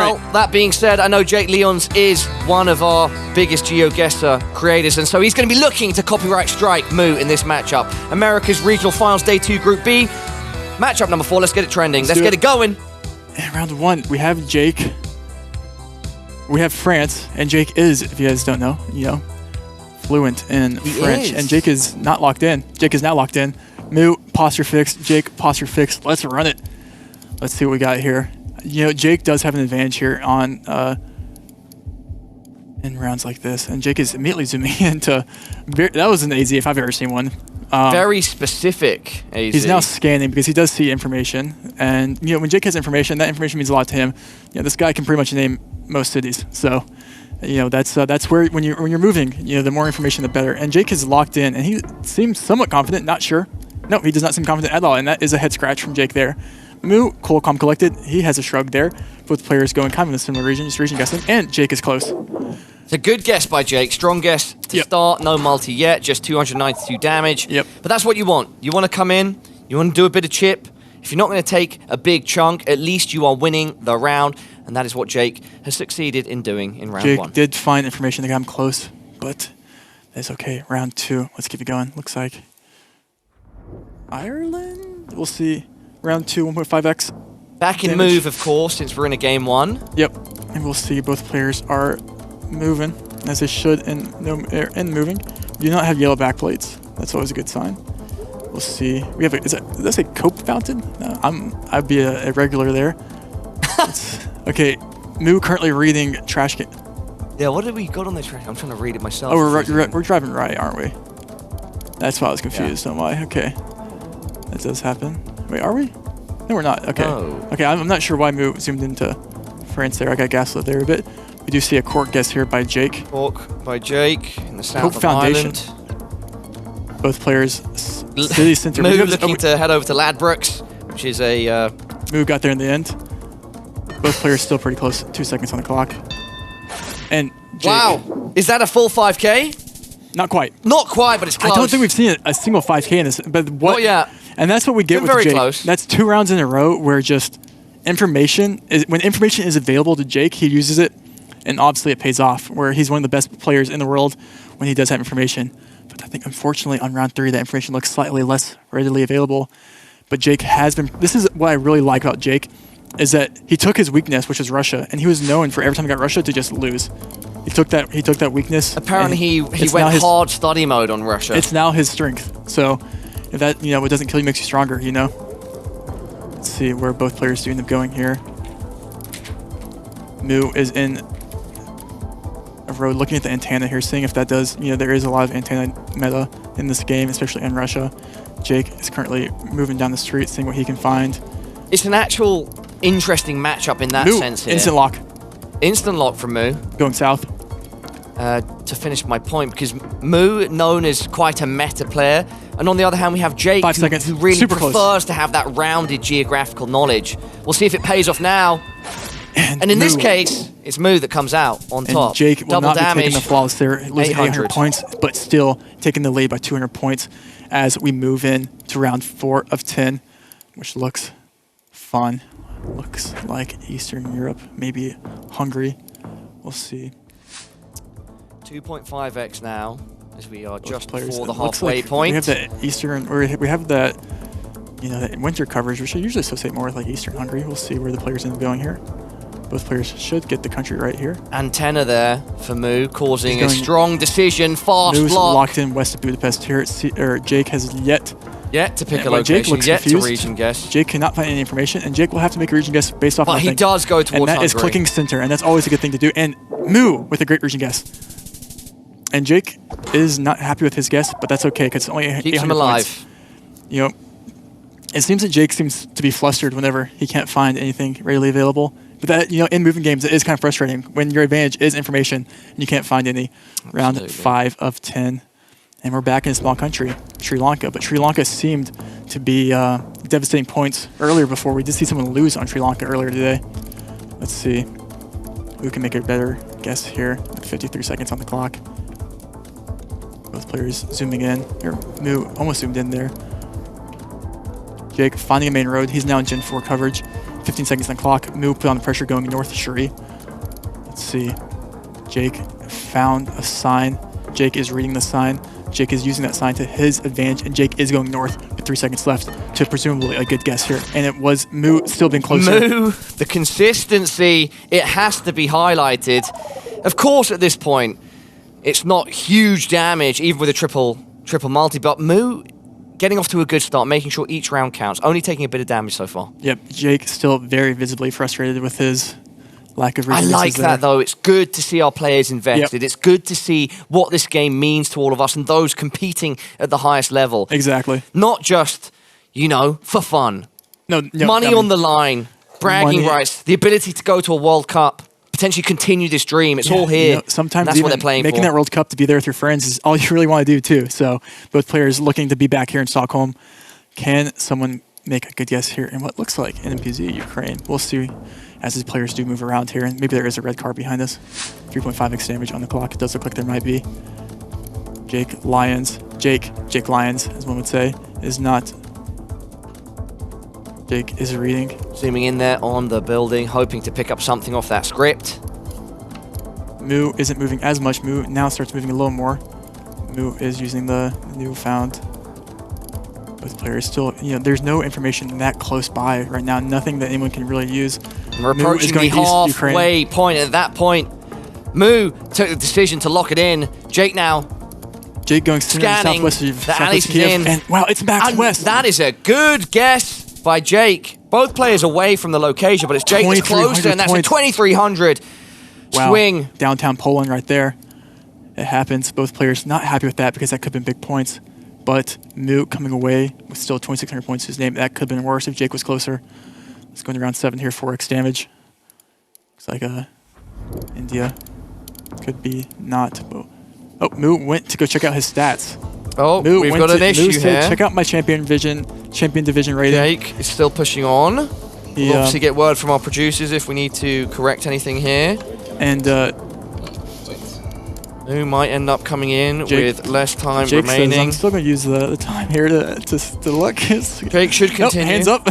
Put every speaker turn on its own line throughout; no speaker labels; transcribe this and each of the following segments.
Well, that being said, I know Jake Lyons is one of our biggest Geoguessr creators, and so he's going to be looking to copyright strike Moo in this matchup. America's Regional Finals Day 2 Group B. Matchup number 4. Let's get it trending. Let's get it going.
And round 1, we have Jake. We have France, and Jake is, if you guys don't know, fluent in French. And Jake is not locked in. Jake is now locked in. Moo, posture fix. Jake, posture fix. Let's run it. Let's see what we got here. Jake does have an advantage here on in rounds like this, and Jake is immediately zooming into. That was an AZ if I've ever seen one.
Very specific AZ.
He's now scanning because he does see information, and when Jake has information, that information means a lot to him. This guy can pretty much name most cities, so that's where when you're moving, the more information the better. And Jake is locked in, and he seems somewhat confident. Not sure. No, he does not seem confident at all, and that is a head scratch from Jake there. Moo, cool, calm, collected. He has a shrug there. Both players going kind of in a similar region, just region guessing, and Jake is close.
It's a good guess by Jake. Strong guess to start. No multi yet, just 292 damage.
Yep.
But that's what you want. You want to come in, you want to do a bit of chip. If you're not going to take a big chunk, at least you are winning the round, and that is what Jake has succeeded in doing in round 1.
Jake did find information that got him close, but that's okay. Round 2, let's keep it going. Looks like Ireland? We'll see. Round 2, 1.5x.
Back in
damage.
move, of course, since we're in a game 1.
Yep, and we'll see both players are moving, as they should in moving. Do not have yellow backplates. That's always a good sign. We'll see. We have does that say Cope Fountain? No, I'd be a regular there. Okay, Moo currently reading trash can.
Yeah, what did we got on the trash? I'm trying to read it myself.
Oh, we're driving right, aren't we? That's why I was confused. Yeah. Why? Okay, that does happen. Wait, are we? No, we're not. Okay.
Oh.
Okay, I'm not sure why Moo zoomed into France there. I got gaslit there a bit. We do see a cork guess here by Jake.
Cork by Jake in the south of
Foundation.
Ireland.
Both players city center.
Moo looking to head over to Ladbrokes, which is a...
Moo got there in the end. Both players still pretty close. 2 seconds on the clock. And Jake,
wow! Is that a full 5K?
Not quite.
Not quite, but it's close.
I don't think we've seen a single 5K in this. But what?
Oh, yeah.
And that's what we get with
very
Jake.
Close.
That's 2 rounds in a row where just information is when information is available to Jake, he uses it, and obviously it pays off. Where he's one of the best players in the world when he does have information. But I think unfortunately on round 3 that information looks slightly less readily available. But Jake has been. This is what I really like about Jake, is that he took his weakness, which is Russia, and he was known for every time he got Russia to just lose. He took that weakness.
Apparently he went hard study mode on Russia.
It's now his strength. So if that what doesn't kill you makes you stronger, Let's see where both players do end up going here. Moo is in a road looking at the antenna here, seeing if that does, there is a lot of antenna meta in this game, especially in Russia. Jake is currently moving down the street, seeing what he can find.
It's an actual interesting matchup in that
Moo,
sense here.
instant lock.
Instant lock from Moo.
Going south.
To finish my point, because Moo, known as quite a meta player, and on the other hand we have Jake,
5 seconds.
who really
Super
prefers
close.
to have that rounded geographical knowledge. We'll see if it pays off now. And in this case, it's Moo that comes out on top.
And Jake will
Double
not
damage,
be taking the flawless there, losing 800
800
points, but still taking the lead by 200 points as we move in to round 4 of 10, which looks fun. Looks like Eastern Europe, maybe Hungary. We'll see.
2.5x now, as we are just
Players,
before the
it looks
halfway
like
point.
We have the Eastern, or we have that, that winter coverage, which I usually associate more with like Eastern Hungary. We'll see where the players end up going here. Both players should get the country right here.
Antenna there for Moo, causing a strong decision, fast
Moo's
block.
locked in west of Budapest here. Jake has yet
to pick a
Jake
location,
looks
yet
confused.
to region guess.
Jake cannot find any information, and Jake will have to make a region guess based off
But
nothing.
he does go towards
And that is
Hungary.
clicking center, and that's always a good thing to do. And Moo with a great region guess. And Jake is not happy with his guess, but that's okay, because it's only 800
Keeps him alive.
Points. It seems that Jake seems to be flustered whenever he can't find anything readily available. But that, in moving games, it is kind of frustrating when your advantage is information and you can't find any.
Absolutely.
Round 5 of 10. And we're back in a small country, Sri Lanka. But Sri Lanka seemed to be devastating points earlier before. We did see someone lose on Sri Lanka earlier today. Let's see who can make a better guess here. 53 seconds on the clock. Both players zooming in. Moo almost zoomed in there. Jake finding a main road. He's now in Gen 4 coverage. 15 seconds on the clock. Mu put on the pressure going north to Shuri. Let's see. Jake found a sign. Jake is reading the sign. Jake is using that sign to his advantage, and Jake is going north with 3 seconds left to presumably a good guess here. And it was Mu still being closer.
Mu, the consistency, it has to be highlighted. Of course, at this point, it's not huge damage, even with a triple multi, but Mu getting off to a good start, making sure each round counts, only taking a bit of damage so far.
Yep, Jake still very visibly frustrated with his lack of resilience.
I like that, though. It's good to see our players invested. Yep. It's good to see what this game means to all of us and those competing at the highest level.
Exactly.
Not just, you know, for fun.
No,
money on the line, bragging rights, the ability to go to a World Cup, potentially continue this dream. It's all here. You know,
sometimes
that's what they're playing
making
for.
that World Cup to be there with your friends is all you really want to do, too. So both players looking to be back here in Stockholm. Can someone make a good guess here in what looks like NMPZ Ukraine? We'll see as his players do move around here. And maybe there is a red card behind us. 3.5x damage on the clock. It does look like there might be. Jake Lyons, as one would say, is not. Jake is reading.
Zooming in there on the building, hoping to pick up something off that script.
Mu isn't moving as much. Mu now starts moving a little more. Mu is using the newfound. Both players still, you know, there's no information that close by right now. Nothing that anyone can really use.
We're approaching the halfway point. At that point, Mu took the decision to lock it in. Jake now.
Jake going scanning
the alleys in.
And wow, it's Max West.
That is a good guess by Jake. Both players away from the location, but it's Jake that's closer, and that's a 2,300 swing.
Downtown Poland right there. It happens. Both players not happy with that because that could have been big points. But Mu coming away with still 2,600 points to his name. That could have been worse if Jake was closer. Let's go into round 7 here, 4x damage. Looks like India could be not. Oh, Mu went to go check out his stats.
Oh, we've got an issue here.
Check out my champion division rating.
Jake is still pushing on. We'll obviously get word from our producers if we need to correct anything here.
And
Who might end up coming in with less time remaining.
Says, I'm still going to use the time here to look.
Jake should continue.
Hands up.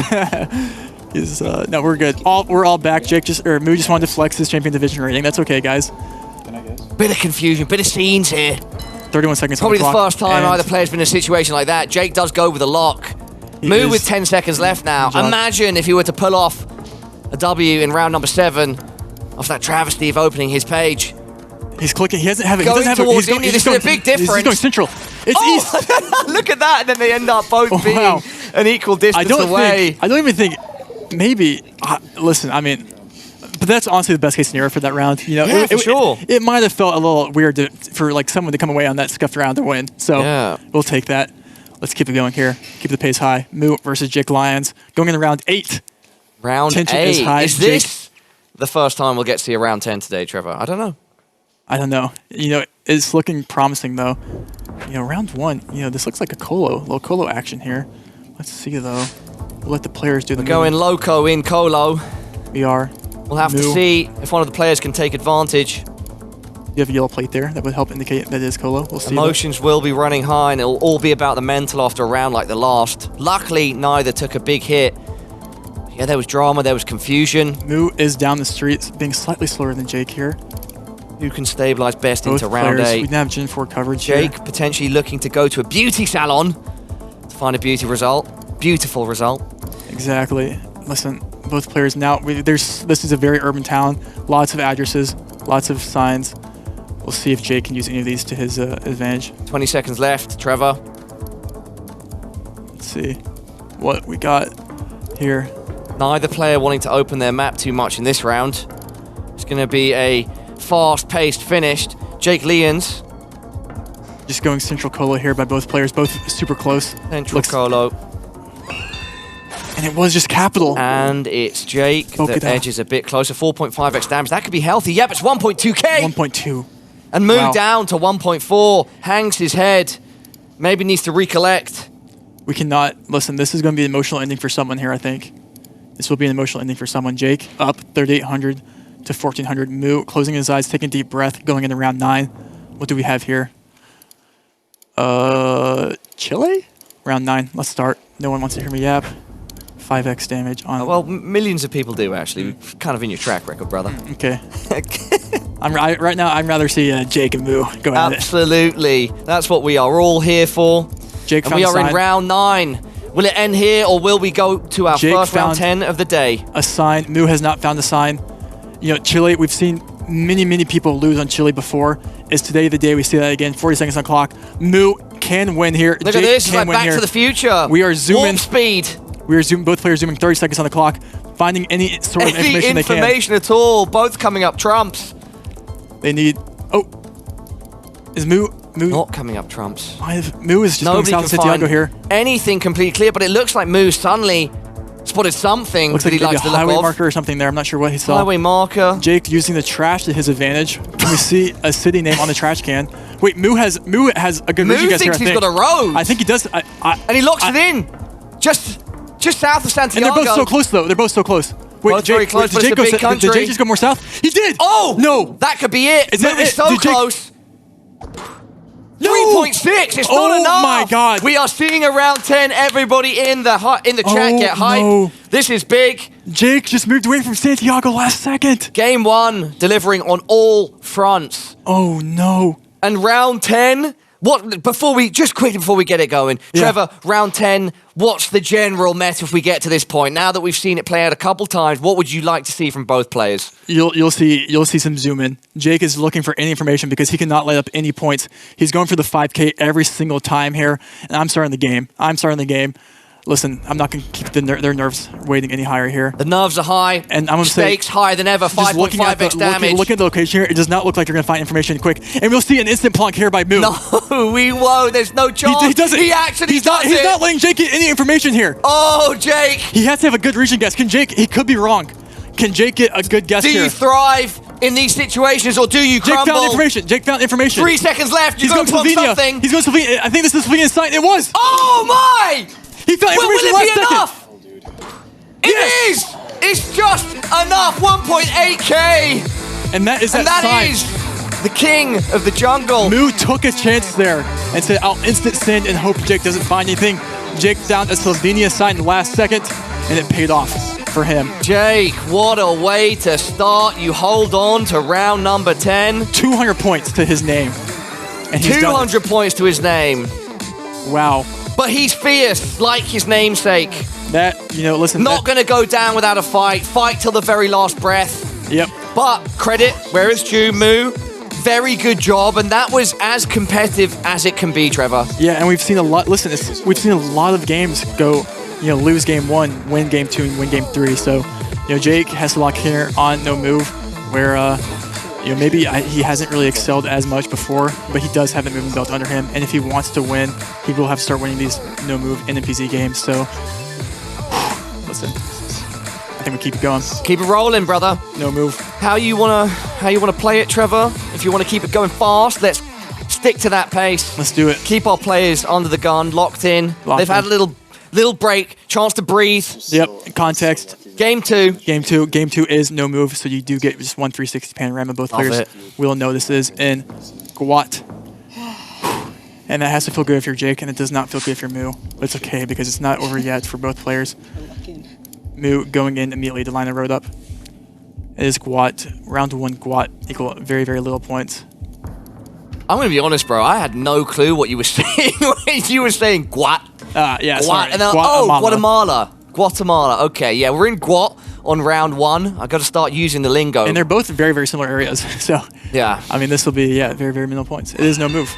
No, we're good. We're all back. Mu just wanted to flex his champion division rating. That's okay, guys.
Bit of confusion, bit of scenes here.
31 seconds.
Probably the first time either player's been in a situation like that. Jake does go with a lock. Mu with 10 seconds left now. Imagine if he were to pull off a W in round number 7 off that travesty of opening his page.
He's clicking. He doesn't have it.
Going towards India. This is a big difference.
He's going central. It's east.
Look at that. And then they end up both being an equal distance away.
I don't even think. Maybe. Listen, I mean, but that's honestly the best case scenario for that round. You know,
yeah, for sure.
It might have felt a little weird for like someone to come away on that scuffed round to win. So we'll take that. Let's keep it going here. Keep the pace high. Mu versus Jake Lyons. Going into round 8.
Round
Tension
8.
Is high.
Is this the first time we'll get to see a round 10 today, Trevor? I don't know.
I don't know. You know, it's looking promising though. You know, round 1. You know, this looks like a little colo action here. Let's see though. We'll let the players do the.
We're going loco in colo.
We are.
We'll have to see if one of the players can take advantage.
You have a yellow plate there that would help indicate that it is colo. We'll see.
Emotions will be running high, and it'll all be about the mental after a round like the last. Luckily, neither took a big hit. Yeah, there was drama, there was confusion.
Mu is down the street, being slightly slower than Jake here.
Who can stabilize best into round 8?
We have Gen 4 coverage.
Jake
here.
Potentially looking to go to a beauty salon to find a beautiful result.
Exactly. Listen, both players now. This is a very urban town. Lots of addresses, lots of signs. We'll see if Jake can use any of these to his advantage.
20 seconds left, Trevor.
Let's see what we got here.
Neither player wanting to open their map too much in this round. It's going to be a fast-paced finish. Jake Lyons.
Just going central colo here by both players, both super close.
Central colo.
And it was just capital.
And it's Jake that edges a bit closer. 4.5x damage. That could be healthy. Yep, it's 1.2k.
1.2.
And Mu down to 1.4. Hangs his head. Maybe needs to recollect.
We cannot. Listen, this is going to be an emotional ending for someone here, I think. This will be an emotional ending for someone. Jake up 3,800 to 1,400. Mu closing his eyes, taking a deep breath, going into round 9. What do we have here? Chile? Round 9. Let's start. No one wants to hear me yap. 5x damage on.
Well, millions of people do actually. Kind of in your track record, brother.
Okay. Right now, I'd rather see Jake and Moo go at it.
Absolutely. That's what we are all here for.
Jake
and
found
we
a
are
sign.
in round 9. Will it end here, or will we go to our
Jake
first round
found
10 of the day?
A sign. Moo has not found a sign. You know, Chile, we've seen many people lose on Chile before. Is today the day we see that again? 40 seconds on the clock. Moo can win here.
Look
Jake
at this. It's
can
like
win
Back
here.
to the Future.
We are zooming.
Warp speed.
We are zooming. Both players zooming 30 seconds on the clock, finding any sort of
Any
information they can.
information at all. Both coming up trumps.
They need. Oh, is Moo?
Not coming up trumps.
Moo is just
Nobody
going south
can
of Santiago
find
here.
anything completely clear, but it looks like Moo suddenly spotted something
Looks
that
like
he
maybe
likes
a
to look
highway
of.
marker or something there. I'm not sure what he saw.
Highway marker.
Jake using the trash to his advantage. Can we see a city name on the trash can? Wait, Moo has a good
Moo
region guess here.
thinks
I
he's
think.
got a road.
I think he does.
And he locks it in. Just south of Santiago.
And they're both so close, though. They're both so close. Wait,
Both
Jake,
very close, but
did
it's a big
Did
country.
Jake just go more south? He did!
Oh!
No!
That could be it.
Is
Moo
that
is
it?
so
Did Jake-
close.
No!
3.6. It's not
Oh
enough.
my God.
We are seeing around 10. Everybody in the chat
Oh,
get hype.
no.
This is big.
Jake just moved away from Santiago last second.
Game 1, delivering on all fronts.
Oh, no.
And round 10, before we get it going,
Yeah.
Trevor, round 10, what's the general meta if we get to this point? Now that we've seen it play out a couple times, what would you like to see from both players?
You'll see some zoom in. Jake is looking for any information because he cannot light up any points. He's going for the 5K every single time here, and I'm starting the game. Listen, I'm not going to keep their nerves waiting any higher here.
The nerves are high,
And I'm gonna say,
stakes higher than ever,
Just looking at
5.5x damage.
Looking at the location here, it does not look like you're going to find information quick. And we'll see an instant plonk here by Moo.
No, we won't. There's no chance.
He doesn't.
He actually
He's
does
He's
it.
not letting Jake get any information here.
Oh, Jake.
He has to have a good region guess. Can Jake? He could be wrong. Can Jake get a good guess
Do
here?
you thrive in these situations or do you
Jake
crumble?
Jake found information.
3 seconds left.
He's
You're
going to
going to
Slovenia.
something.
He's going to Slovenia. I think this is Slovenian sign. It was.
Oh, my.
He found
Well,
information
will it
last
be
second.
enough? It is. It's just enough. 1.8k.
And that is
And
that
that
sign.
is the king of the jungle.
Moo took a chance there and said, I'll instant send and hope Jake doesn't find anything. Jake found a Slovenia sign last second, and it paid off for him.
Jake, what a way to start. You hold on to round number 10.
200 points to his name. And he's done it.
200 points to his name.
Wow.
But he's fierce, like his namesake.
That, listen.
Not going to go down without a fight. Fight till the very last breath.
Yep.
But credit where it's due, Moo. Very good job, and that was as competitive as it can be, Trevor.
Yeah, and we've seen a lot. Listen, we've seen a lot of games go, lose game 1, win game 2, and win game 3. So, Jake has to lock here on no move, where maybe he hasn't really excelled as much before, but he does have a movement belt under him, and if he wants to win, he will have to start winning these no move NPC games. So, listen, I think we keep it going.
Keep it rolling, brother.
No move.
How you wanna play it, Trevor? If you want to keep it going fast, let's stick to that pace.
Let's do it.
Keep our players under the gun, locked in. They've had a little break, chance to breathe.
Yep. Context.
Game 2.
Game two is no move, so you do get just 1 360 panorama. Both
Love
players
it.
will know this is in Gwat. And that has to feel good if you're Jake, and it does not feel good if you're Moo. But it's okay, because it's not over yet for both players. Moo going in immediately to line the road up. It is Gwat. Round 1 Gwat equal very, very little points.
I'm going to be honest, bro. I had no clue what you were saying when you were saying Guat.
Yeah, sorry.
And then, Guatemala. Guatemala. Okay, yeah, we're in Guat on round 1. I got to start using the lingo.
And they're both very, very similar areas. So,
yeah.
I mean, this will be, very, very minimal points. It is no move.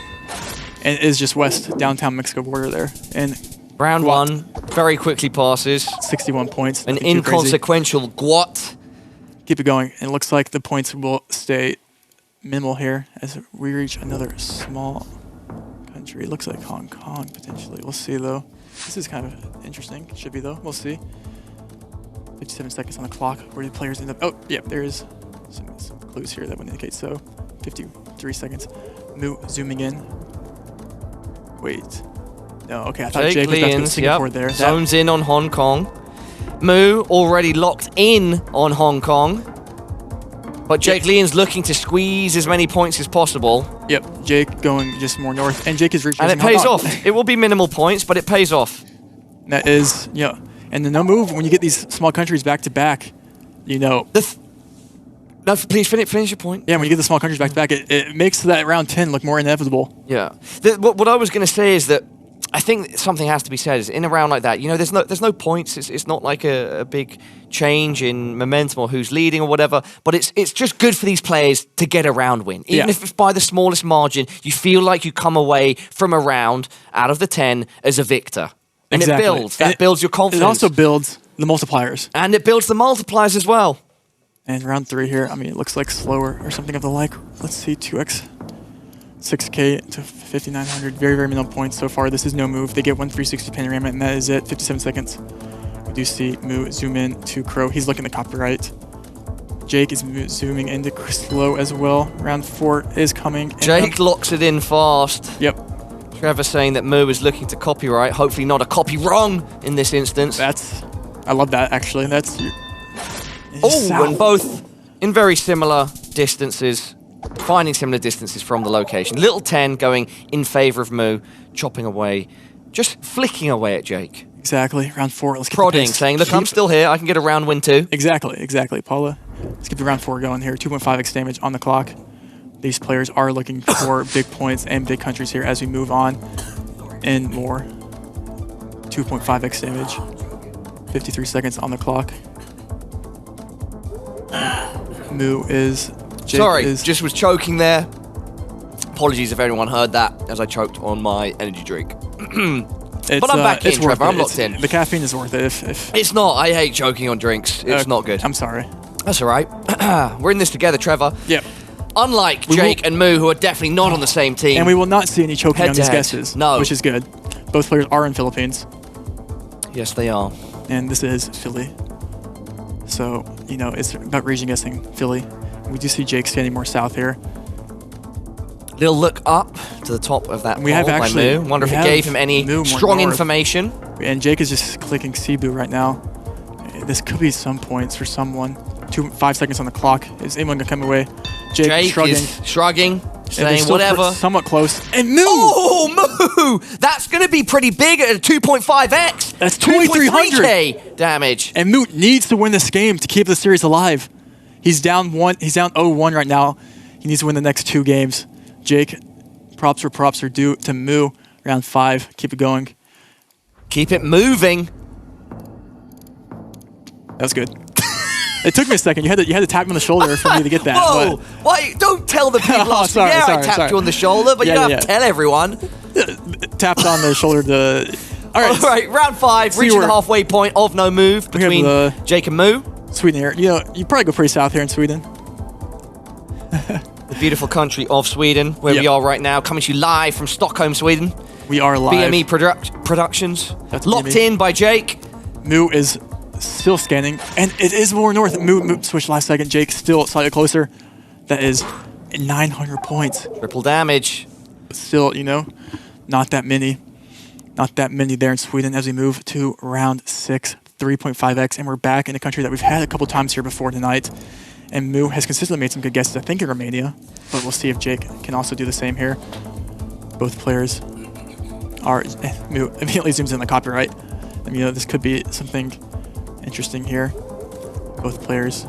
And it is just west, downtown Mexico border there. And
round
Guat.
1 very quickly passes.
61 points.
An
nothing too crazy.
inconsequential Guat.
Keep it going. And it looks like the points will stay minimal here as we reach another small country. It looks like Hong Kong, potentially. We'll see, though. This is kind of interesting. Should be, though. We'll see. 57 seconds on the clock. Where do the players end up? Oh, yeah, there is some clues here that would indicate so. 53 seconds. Moo zooming in. Wait. No, okay. I thought Jake was about to go to Singapore there.
Zones in on Hong Kong. Moo already locked in on Hong Kong. But Jake Lyons looking to squeeze as many points as possible.
Yep, Jake going just more north. And Jake is reaching.
And it pays off. It will be minimal points, but it pays off.
That is, And the no move, when you get these small countries back to back, you know.
No, please finish your point.
Yeah, when you get the small countries back to back, it makes that round 10 look more inevitable.
Yeah. What I was going to say is that I think something has to be said is in a round like that, you know, there's no points. It's not like a big change in momentum or who's leading or whatever, but it's just good for these players to get a round win. Even if it's by the smallest margin, you feel like you come away from a round out of the 10 as a victor. And
exactly.
It builds. That builds your confidence.
It also builds the multipliers.
And it builds the multipliers as well.
And round 3 here, I mean, it looks like slower or something of the like. Let's see, 2x, 6K to 5,900. Very, very minimal points so far. This is no move. They get 1,360 panorama, and that is it. 57 seconds. We do see Moo zoom in to Crow. He's looking at copyright. Jake is zooming into slow as well. Round 4 is coming.
Jake locks it in fast.
Yep.
Trevor saying that Moo is looking to copyright. Hopefully not a copy wrong in this instance.
I love that, actually.
And both in very similar distances, finding similar distances from the location. Little 10 going in favor of Moo, chopping away, just flicking away at Jake.
Exactly. Round 4. Let's get
prodding, saying, look, I'm still here. I can get a round win too.
Exactly, Paula. Let's get the round 4 going here. 2.5x damage on the clock. These players are looking for big points and big countries here as we move on and more. 2.5x damage. 53 seconds on the clock. Moo is...
Just was choking there. Apologies if anyone heard that as I choked on my energy drink. But I'm back in, Trevor. I'm locked in.
The caffeine is worth it. If
It's not. I hate choking on drinks. It's not good.
I'm sorry.
That's all right. We're in this together, Trevor.
Yep.
Unlike Jake and Moo, who are definitely not on the same team.
And we will not see any choking on these guesses.
No.
Which is good. Both players are in Philippines.
Yes, they are.
And this is Philly. So, you know, it's about region guessing Philly. We do see Jake standing more south here.
Little look up to the top of that
we have actually,
by Moo. Wonder if it gave him any strong information.
And Jake is just clicking Cebu right now. This could be some points for someone. 5 seconds on the clock. Is anyone going to come away? Jake
is shrugging, saying whatever.
Somewhat close. And Moo!
Oh, Moo! That's going to be pretty big at a 2.5x.
That's 2,300
damage.
And Moo needs to win this game to keep the series alive. He's down 0-1 right now. He needs to win the next 2 games. Jake, props are due to Moo. Round 5. Keep it going.
Keep it moving.
That was good. It took me a second. You had to tap me on the shoulder for me to get that.
Whoa! Why? Don't tell the people.
Sorry,
I tapped you on the shoulder, but you don't have to tell everyone.
Tapped on the shoulder to...
All right, round 5, reaching the halfway point of no move between Jake and Moo.
Sweden here. You know, you probably go pretty south here in Sweden.
The beautiful country of Sweden, where we are right now, coming to you live from Stockholm, Sweden.
We are live.
BME Productions.
That's
locked in by Jake.
Moo is still scanning, and it is more north. Moo switched last second. Jake still slightly closer. That is 900 points.
Triple damage.
But still, you know, not that many. Not that many there in Sweden as we move to round 6, 3.5x, and we're back in a country that we've had a couple times here before tonight. And Moo has consistently made some good guesses, I think, in Romania, but we'll see if Jake can also do the same here. Both players are... Moo immediately zooms in on the copyright. I mean, you know, this could be something interesting here. Both players.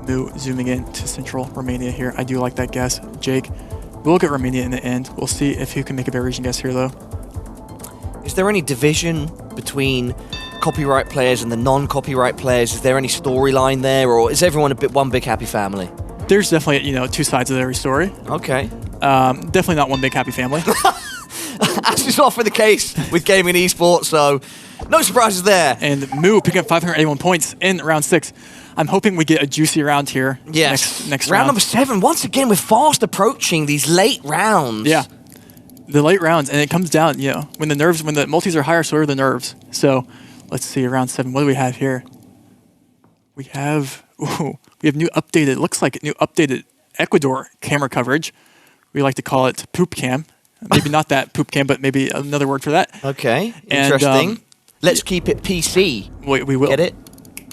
Moo zooming in to central Romania here. I do like that guess. Jake will get Romania in the end. We'll see if he can make a better region guess here, though.
Is there any division between copyright players and the non-copyright players? Is there any storyline there, or is everyone one big happy family?
There's definitely, you know, 2 sides of every story.
Okay.
Definitely not one big happy family.
As is often the case with gaming and esports, so no surprises there.
And Moo picking up 581 points in round 6. I'm hoping we get a juicy round here.
Yes.
Next
round number 7. Once again, we're fast approaching these late rounds.
Yeah. The late rounds, and it comes down, you know, when the multis are higher, so are the nerves. So let's see, round 7. What do we have here? We have new updated, it looks like new updated Ecuador camera coverage. We like to call it poop cam. Maybe not that poop cam, but maybe another word for that.
Okay, interesting. Let's keep it PC.
We will.
Get it?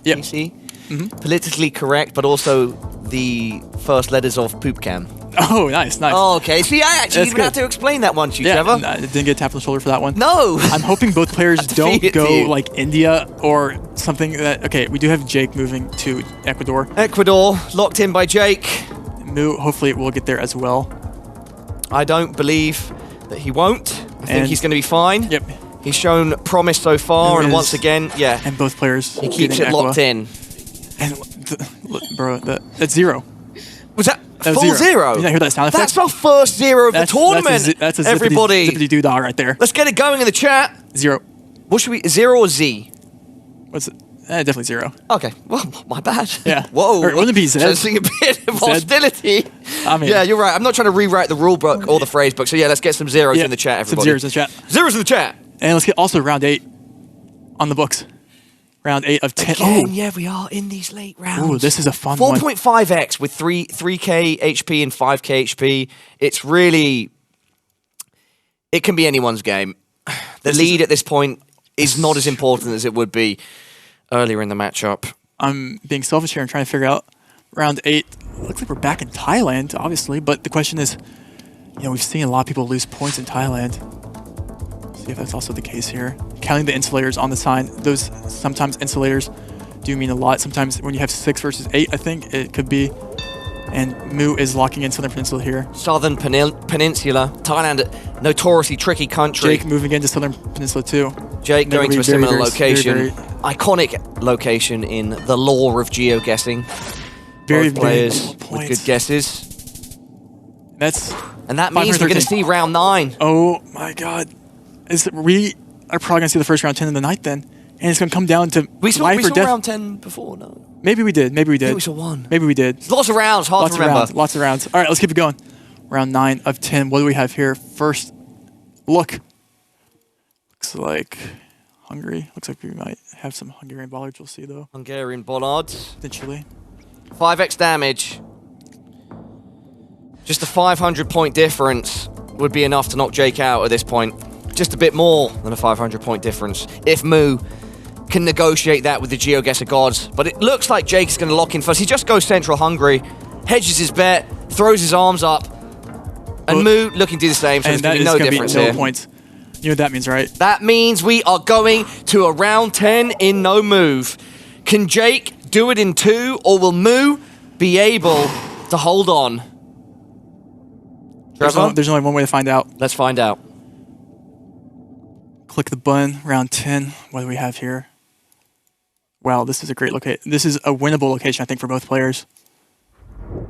Yep.
PC. Politically correct, but also the first letters of poop cam.
Oh, nice.
Oh, okay. See, I actually even had to explain that one to you, Trevor.
I didn't get tapped on the shoulder for that one.
No.
I'm hoping both players don't go like India or something that... Okay, we do have Jake moving to Ecuador.
Ecuador, locked in by Jake.
Mu, hopefully it will get there as well.
I don't believe that he won't. I think he's going to be fine.
Yep.
He's shown promise so far, and once again, yeah.
And both players...
He keeps it locked in.
And, bro, that's 0.
Was that full 0?
Did you not hear that sound effect?
That's our first 0 of the tournament.
That's a
everybody.
zippity doo-dah right there.
Let's get it going in the chat.
0.
What should we... 0 or Z?
What's it? Definitely 0.
Okay. Well, my bad.
Yeah.
Whoa.
Or wouldn't it be Z?
Sensing a bit of hostility.
I mean...
Yeah, you're right. I'm not trying to rewrite the rule book or the phrase book. So yeah, let's get some zeros in the chat, everybody.
Some zeros in the chat.
Zeros in the chat.
And let's get also round 8 on the books. Round 8 of 10.
Again, yeah, we are in these late rounds.
Ooh, this is a fun one.
4.5x with 3k HP and 5k HP. It's really... It can be anyone's game. The lead at this point is not as important as it would be earlier in the matchup.
I'm being selfish here and trying to figure out round 8. Looks like we're back in Thailand, obviously, but the question is, you know, we've seen a lot of people lose points in Thailand. See if that's also the case here. Counting the insulators on the sign, those sometimes insulators do mean a lot. Sometimes when you have 6 versus 8, I think it could be. And Mu is locking in Southern Peninsula here.
Southern Peninsula. Thailand, notoriously tricky country.
Jake moving into Southern Peninsula too.
Jake going to a similar location. Iconic location in the lore of geoguessing. Both players with good guesses. And that means we're going to see round 9.
Oh my god. We are probably going to see the first round 10 of the night then. And it's going to come down to life or death.
Round 10 before, no?
Maybe we did. Maybe we did.
I think we saw 1.
Maybe we did.
Lots of rounds. Hard to remember.
Lots of rounds. All right, let's keep it going. Round 9 of 10. What do we have here? First look. Looks like Hungary. Looks like we might have some Hungarian bollards. We'll see, though.
Hungarian bollards.
Potentially.
5x damage. Just a 500-point difference would be enough to knock Jake out at this point. Just a bit more than a 500-point difference if Mu can negotiate that with the GeoGuessr gods. But it looks like Jake is going to lock in first. He just goes Central Hungary, hedges his bet, throws his arms up, and Mu looking to do the same, so there's going to be no difference here.
Points. You know what that means, right?
That means we are going to a round 10 in no move. Can Jake do it in 2, or will Mu be able to hold on?
There's only one way to find out.
Let's find out.
Click the button, round 10. What do we have here? Wow, this is a great location. This is a winnable location, I think, for both players.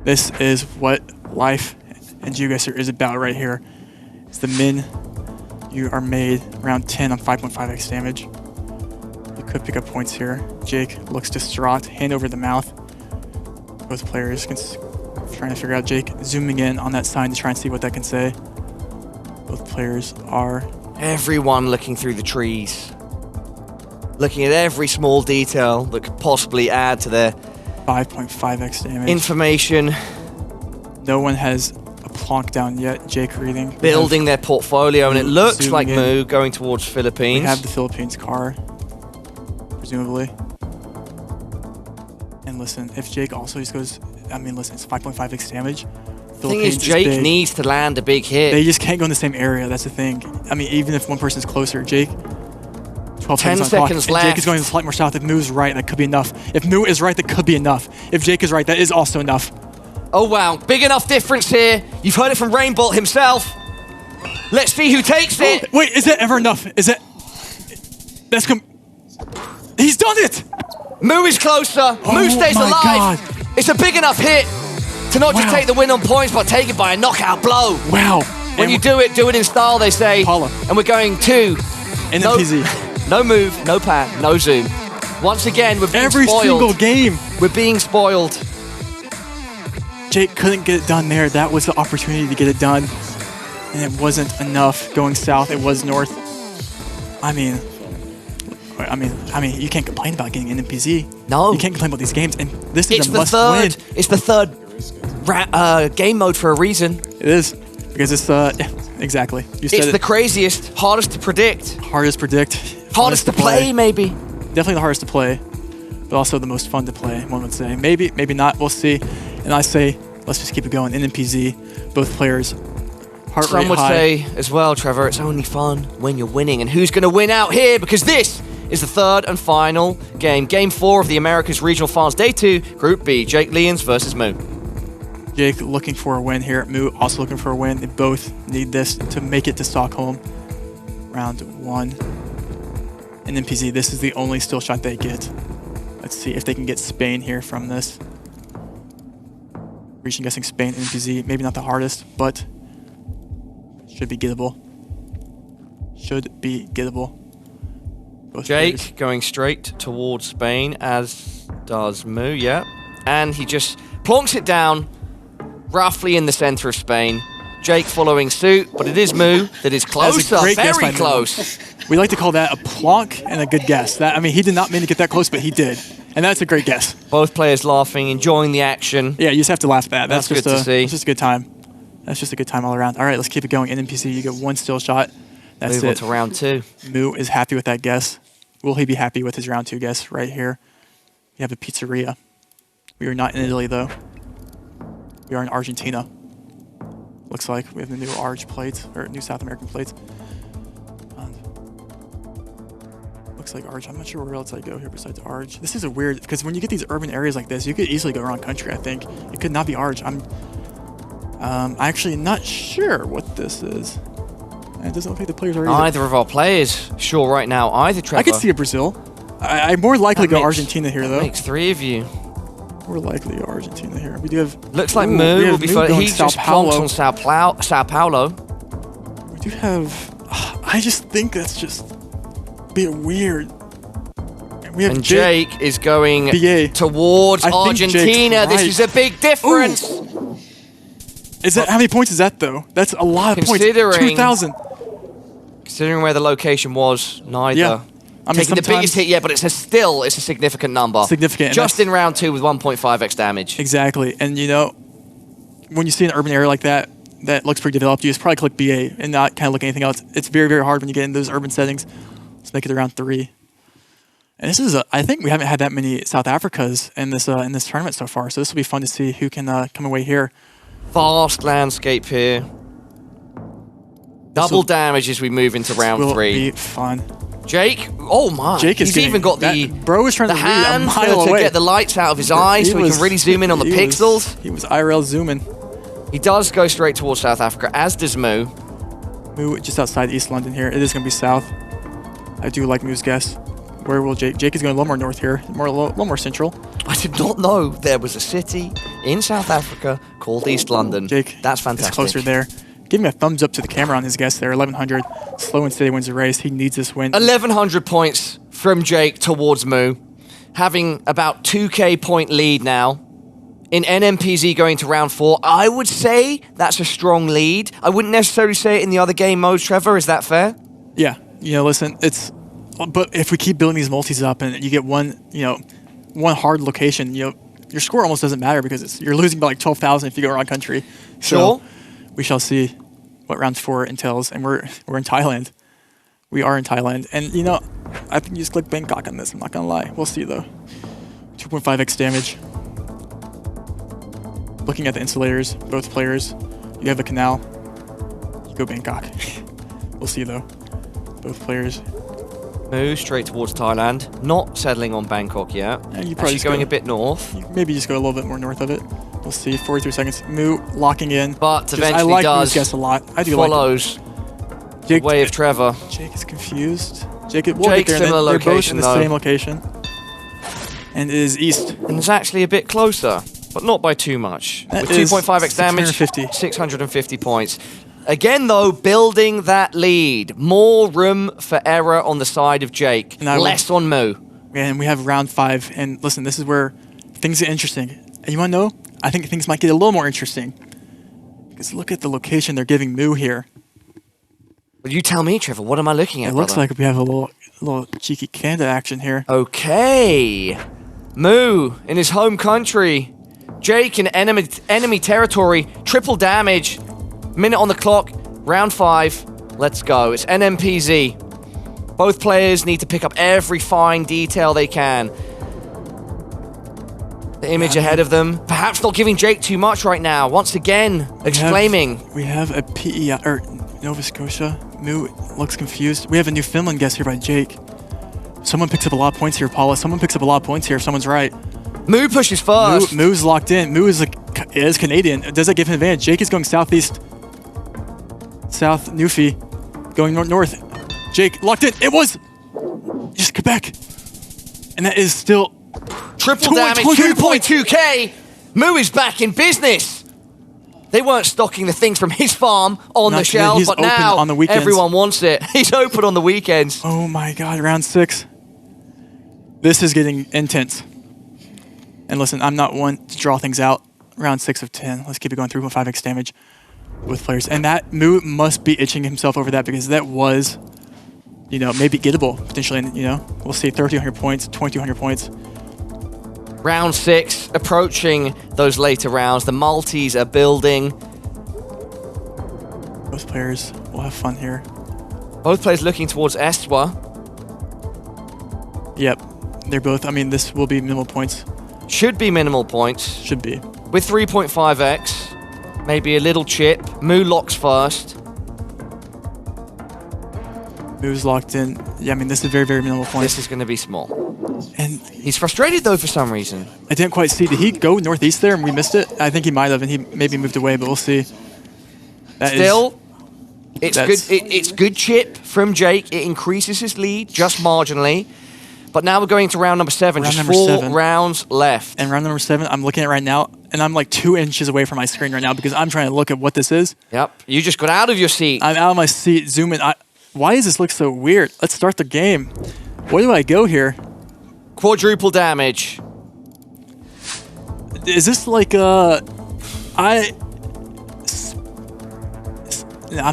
This is what life and GeoGuessr is about right here. It's the min you are made, round 10 on 5.5x damage. You could pick up points here. Jake looks distraught, hand over the mouth. Both players trying to figure out Jake zooming in on that sign to try and see what that can say. Both players are...
Everyone looking through the trees. Looking at every small detail that could possibly add to their
5.5x damage.
Information.
No one has a plonk down yet. Jake reading.
Building their portfolio, and it looks like Mu going towards Philippines.
We have the Philippines car, presumably. And listen, if Jake also just goes, I mean, listen, it's 5.5x damage.
The thing is, Jake needs to land a big hit.
They just can't go in the same area. That's the thing. I mean, even if one person's closer, Jake. 10
seconds left.
Jake is going slightly more south. If Mu is right, that could be enough. If Mu is right, that could be enough. If Jake is right, that is also enough.
Oh wow, big enough difference here. You've heard it from Rainbolt himself. Let's see who takes it.
Wait, is that ever enough? Is it? He's done it.
Mu is closer. Mu stays alive.
God.
It's a big enough hit to not just take the win on points, but take it by a knockout blow.
Wow.
When you do it in style, they say.
Paula.
And we're going to
NMPZ.
No move, no pan, no zoom. Once again, we're being spoiled.
Every single game.
We're being spoiled.
Jake couldn't get it done there. That was the opportunity to get it done. And it wasn't enough going south. It was north. I mean, you can't complain about getting NMPZ.
No.
You can't complain about these games. And this is a must win.
It's the third game mode for a reason.
It is. Because it's, exactly. You said
it's the craziest, hardest to predict.
Hardest to predict.
Hardest to play, maybe.
Definitely the hardest to play, but also the most fun to play, one would say. Maybe, maybe not. We'll see. And I say Let's just keep it going. NMPZ, both players, heart rate
Some would
high.
say as well, Trevor, it's only fun when you're winning. And who's going to win out here? Because this is the third and final game. Game 4 of the Americas Regional Finals, Day 2, Group B. Jake Lyons versus Moo.
Jake looking for a win here. Moo also looking for a win. They both need this to make it to Stockholm. Round 1. And NPZ, this is the only still shot they get. Let's see if they can get Spain here from this. Region guessing Spain, NPZ, maybe not the hardest, but should be gettable. Should be gettable. Both
Jake
players.
going straight towards Spain, as does Moo, yeah. And he just plonks it down roughly in the center of Spain. Jake following suit, but it is Moo that is closer,
great guess by
very
Moo.
close.
We like to call that a plonk and a good guess. That, I mean, he did not mean to get that close, but he did. And that's a great guess.
Both players laughing, enjoying the action.
Yeah, you just have to laugh at that.
That's
just
good to see.
It's just a good time. That's just a good time all around. All right, let's keep it going. NPC, you get one still shot. That's
Move on
it.
to round 2.
Moo is happy with that guess. Will he be happy with his round 2 guess right here? We have a pizzeria. We are not in Italy, though. We are in Argentina. Looks like we have the new Arge plates, or new South American plates. Looks like Arge. I'm not sure where else I go here besides Arge. This is a weird, because when you get these urban areas like this, you could easily go around country, I think. It could not be Arge. I'm actually not sure what this is. And it doesn't look like the players are either.
Neither of our players sure right now either, Trevor.
I could see a Brazil. I more likely
That
go
makes-
Argentina here, though.
Makes 3 of you.
More likely go Argentina here. We do have...
Looks like
Ooh,
Moo
we have
will be
Moo
fun.
going
He
Sao
just plonks
Paulo.
on Sao Paulo.
We do have... I just think that's just... be weird. We have
And Jake is going
BA.
towards
I think Jake's
Argentina. This
right.
is a big difference.
Is that how many points is that, though? That's a lot of points.
Considering-
2,000.
Considering where the location was, neither.
Yeah. I mean,
Taking the biggest hit yet, but it's a significant number.
Significant, and
Just
that's-
in round 2 with 1.5x damage.
Exactly. And, you know, when you see an urban area like that, that looks pretty developed, you just probably click BA and not kind of look at anything else. It's very, very hard when you get in those urban settings. Let's make it to round 3. And this is, I think we haven't had that many South Africas in this tournament so far, so this will be fun to see who can come away here.
Vast landscape here. Double damage as we move into round
Will
3.
be fun.
Jake, oh my.
Jake is
He's
getting,
even got the
bro is trying
the
to read a
hand
mile
to
away.
get the lights out of his eyes so he can really zoom in on the pixels.
He was IRL zooming.
He does go straight towards South Africa, as does Moo.
Moo just outside East London here. It is going to be south. I do like Moo's guess. Where will Jake? Jake is going a little more north here, a little more central.
I did not know there was a city in South Africa called East London.
Jake,
that's fantastic.
It's closer there. Give me a thumbs up to the camera on his guess there. 1100. Slow and steady wins the race. He needs this win.
1,100 points from Jake towards Moo, having about 2k point lead now. In NMPZ going to round 4, I would say that's a strong lead. I wouldn't necessarily say it in the other game modes, Trevor. Is that fair?
Yeah. You know, listen, but if we keep building these multis up and you get one hard location, you know, your score almost doesn't matter because you're losing by like 12,000 if you go around country.
Sure.
So we shall see what round 4 entails, and we're in Thailand. We are in Thailand, and you know, I think you just click Bangkok on this. I'm not gonna lie. We'll see though. 2.5x damage. Looking at the insulators, both players. You have a canal. You go Bangkok. We'll see though. Both players.
Moo straight towards Thailand, not settling on Bangkok yet.
Yeah, you probably
Actually
just
going
go-
a bit north.
Maybe just go a little bit more north of it. We'll see. 43 seconds. Moo locking in.
But
I
eventually
like
does.
Moo's guess a lot. I do like
Follows
it.
the way of Trevor.
Jake is confused. Jake, we'll
Jake,
get there.
similar
They're both
location,
in the
though.
same location. And it is east.
And it's actually a bit closer, but not by too much.
That
With
is
2.5x damage, 650 points. Again, though, building that lead. More room for error on the side of Jake.
And
Less on Moo.
And we have round 5. And listen, this is where things get interesting. And you want to know? I think things might get a little more interesting. Because look at the location they're giving Moo here.
Well, you tell me, Trevor. What am I looking at,
It looks
brother?
like we have a little cheeky Canada action here.
Okay. Moo in his home country. Jake in enemy territory. Triple damage. Minute on the clock. Round 5. Let's go. It's NMPZ. Both players need to pick up every fine detail they can. The image ahead of them. Perhaps not giving Jake too much right now. Once again, exclaiming.
We have a PE, or Nova Scotia. Moo looks confused. We have a New Finland guess here by Jake. Someone picks up a lot of points here, Paula. Someone picks up a lot of points here if someo's right.
Moo pushes first.
Moo's locked in. Moo is Canadian. Does that give him an advantage? Jake is going southeast. South Newfie. Going north. Jake locked in. It was just Quebec. And that is still
triple damage, 2.2k. Moo is back in business. They weren't stocking the things from his farm on the shelf, but now
on the weekends.
Everyone wants it. He's open on the weekends.
Oh my God, round 6. This is getting intense. And listen, I'm not one to draw things out. Round 6 of 10. Let's keep it going. 3.5x damage with players. And that Moo must be itching himself over that because that was, maybe gettable potentially. And, we'll see 1,300 points, 2,200 points.
Round 6, approaching those later rounds. The multis are building.
Both players will have fun here.
Both players looking towards Estwa.
Yep. They're both, this will be minimal points.
Should be minimal points.
Should be.
With 3.5x. Maybe a little chip. Moo locks first.
Moo's locked in. Yeah, this is very, very minimal points.
This is going to be small.
And
he's frustrated, though, for some reason.
I didn't quite see. Did he go northeast there and we missed it? I think he might have, and he maybe moved away, but we'll see.
It's good chip from Jake. It increases his lead just marginally. But now we're going to round number 7. Just 4 rounds left.
And round number 7, I'm looking at right now, and I'm like 2 inches away from my screen right now because I'm trying to look at what this is.
Yep. You just got out of your seat.
I'm out of my seat. Zoom in. Why does this look so weird? Let's start the game. Where do I go here?
Quadruple damage.
Is this like I'm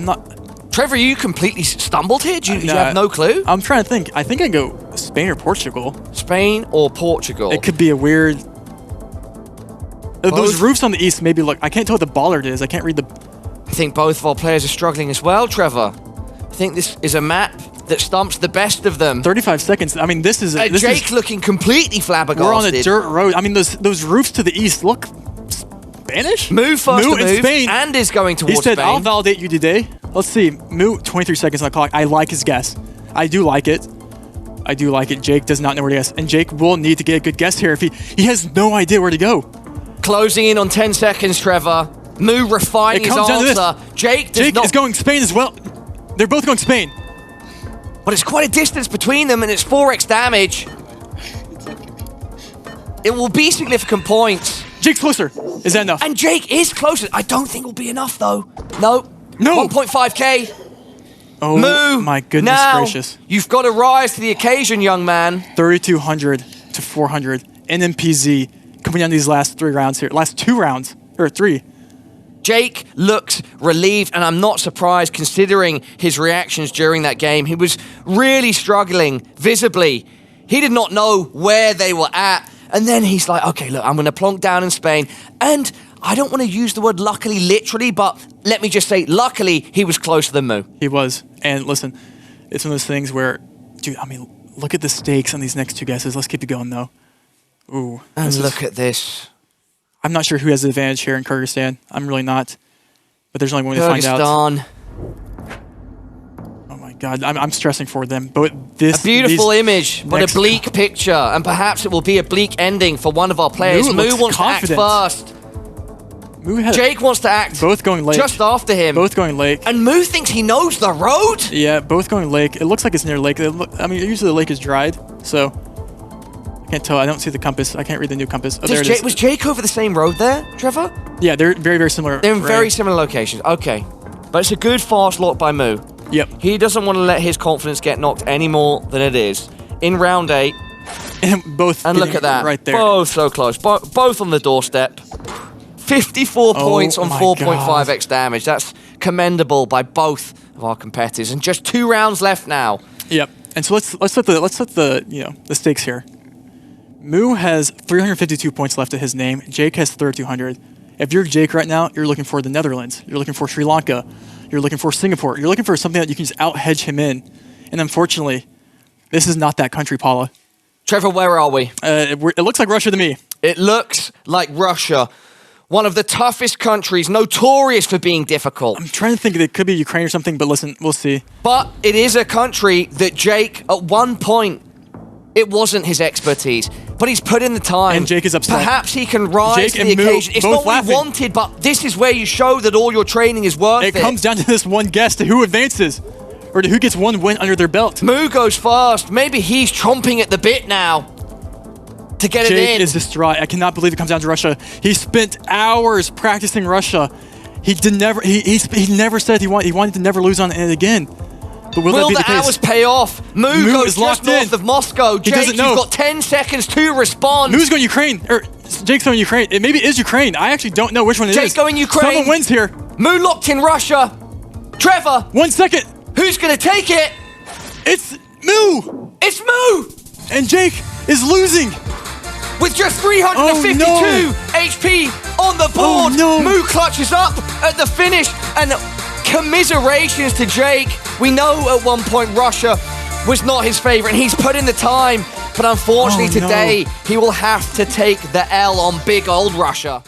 not...
Trevor, you completely stumbled here? Do you have no clue?
I'm trying to think. I think I go Spain or Portugal.
Spain or Portugal.
It could be a weird... Those roofs on the east maybe look... I can't tell what the bollard is. I can't read the...
I think both of our players are struggling as well, Trevor. I think this is a map that stumps the best of them.
35 seconds. This is...
Jake looking completely flabbergasted.
We're on a dirt road. Those roofs to the east look... Spanish?
Moo first to move
Spain.
And is going towards
Spain. He said,
Spain.
I'll validate you today. Let's see. Moo, 23 seconds on the clock. I like his guess. I do like it. Jake does not know where to guess. And Jake will need to get a good guess here if he has no idea where to go.
Closing in on 10 seconds, Trevor. Moo refining his answer. Jake
is going Spain as well. They're both going Spain.
But it's quite a distance between them, and it's 4x damage. It will be significant points.
Jake's closer. Is that enough?
And Jake is closer. I don't think it will be enough, though. No. 1.5k.
Oh,
Moo,
my goodness gracious.
You've got to rise to the occasion, young man.
3,200 to 400. NMPZ coming down these last 3 rounds here. Last 2 rounds. Or 3.
Jake looks relieved, and I'm not surprised considering his reactions during that game. He was really struggling, visibly. He did not know where they were at. And then he's like, okay, look, I'm going to plonk down in Spain. And I don't want to use the word luckily literally, but let me just say, luckily, he was closer than Moo.
He was. And listen, it's one of those things where, dude, look at the stakes on these next 2 guesses. Let's keep it going, though. Ooh.
And look at this.
I'm not sure who has the advantage here in Kyrgyzstan. I'm really not. But there's only one way to find out. Oh my God, I'm stressing for them. But a
beautiful image, but a bleak picture, and perhaps it will be a bleak ending for one of our players. Moo wants to act first. Jake wants to act.
Both going lake.
Just after him.
Both going lake.
And Moo thinks he knows the road.
Yeah, both going lake. It looks like it's near lake. Usually the lake is dried, so. Can't tell. I don't see the compass. I can't read the new compass. Oh, there it is.
Was Jake over the same road there, Trevor?
Yeah, they're very, very similar.
They're in very similar locations. Okay. But it's a good fast lock by Moo.
Yep.
He doesn't want to let his confidence get knocked any more than it is. In round 8.
And both.
And look at that.
Right there.
Both so close. Both on the doorstep. 54 points on 4.5x damage. That's commendable by both of our competitors. And just 2 rounds left now.
Yep. And so let's set the the stakes here. Moo has 352 points left to his name. Jake has 3,200. If you're Jake right now, you're looking for the Netherlands. You're looking for Sri Lanka. You're looking for Singapore. You're looking for something that you can just out-hedge him in. And unfortunately, this is not that country, Paula.
Trevor, where are we?
It looks like Russia to me.
It looks like Russia, one of the toughest countries, notorious for being difficult.
I'm trying to think it could be Ukraine or something, but listen, we'll see.
But it is a country that Jake, at one point, it wasn't his expertise, but he's put in the time.
And Jake is upset.
Perhaps he can rise
Jake
to
and
the
Moo
occasion. It's
both
not what
laughing.
we wanted, but this is where you show that all your training is worth it.
It comes down to this one guess to who advances, or to who gets one win under their belt.
Moo goes fast. Maybe he's chomping at the bit now to get it in.
Jake is distraught. I cannot believe it comes down to Russia. He spent hours practicing Russia. He never said he wanted to never lose on it again. But will that be the
the
case?
hours pay off? Moo goes
is
just
locked
north
in.
of Moscow. Jake,
doesn't
you've
know.
got 10 seconds to respond.
Moo's going Ukraine, or Jake's going Ukraine. It maybe is Ukraine. I actually don't know which one it is.
Jake going Ukraine.
Someone wins here.
Moo locked in Russia. Trevor,
1 second.
who's going to take it?
It's Moo,
It's Moo
and Jake is losing.
with just 352 HP on the board.
Oh, no.
Moo clutches up at the finish, and commiserations to Jake. We know at one point Russia was not his favorite, and he's put in the time, but unfortunately
Oh, no.
today he will have to take the L on big old Russia.